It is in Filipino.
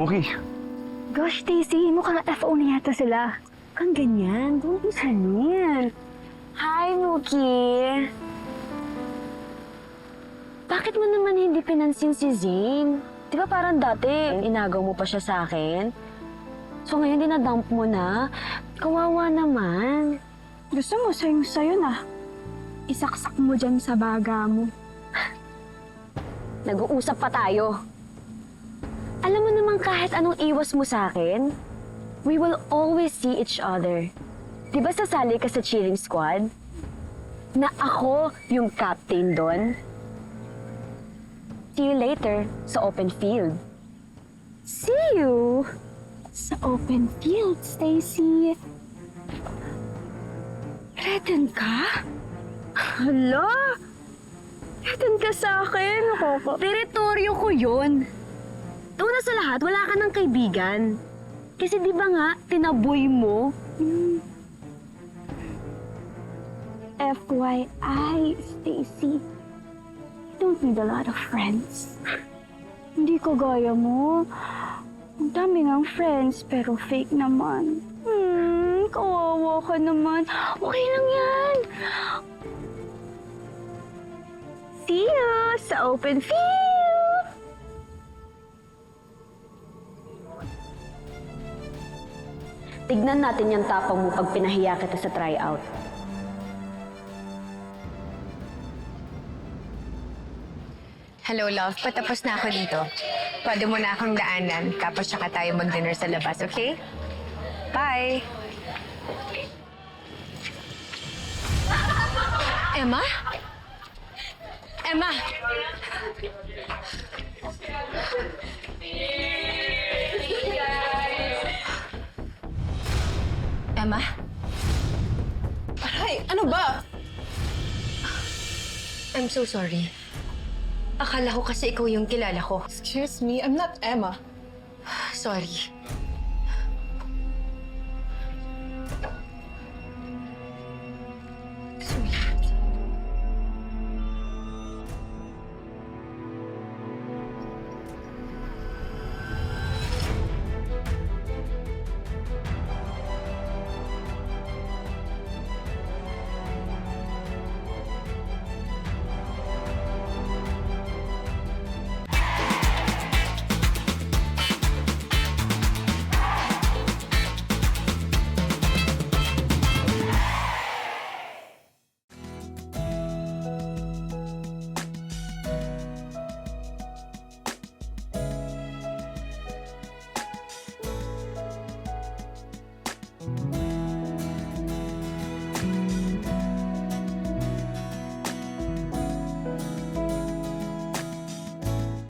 Muki, Gosh, Stacy, mukhang FO na yata sila. Kang ganyan, don't be sanil. Hi, Mookie. Bakit mo naman hindi pinansin si Zane? Di ba parang dati, inagaw mo pa siya sa akin? So ngayon dinadump mo na? Kawawa naman. Gusto mo sa'yo na. Isaksak mo dyan sa baga mo. Nag-uusap pa tayo. Alam mo naman kahit anong iwas mo sa akin, we will always see each other. Di ba sasali ka sa cheering squad? Na ako yung captain doon? See you later sa open field. See you sa open field, Stacy. Threaten ka? Hala? Threaten ka sa akin? Teritoryo ko yun. Una sa lahat, wala ka ng kaibigan. Kasi di ba nga, tinaboy mo? FYI, Stacy. You don't need a lot of friends. Hindi ko gaya mo. Ang dami ng friends, pero fake naman. Kawawa ka naman. Okay lang yan. See you sa open field! Tignan natin yung tapang mo pag pinahiya kita sa tryout. Hello, love. Patapos na ako dito. Pwede mo na akong daanan, tapos saka tayo mag-dinner sa labas, okay? Bye! Emma? Emma! Emma? Aray, ano ba? I'm so sorry. Akala ko kasi ikaw yung kilala ko. Excuse me, I'm not Emma. Sorry. Sweet.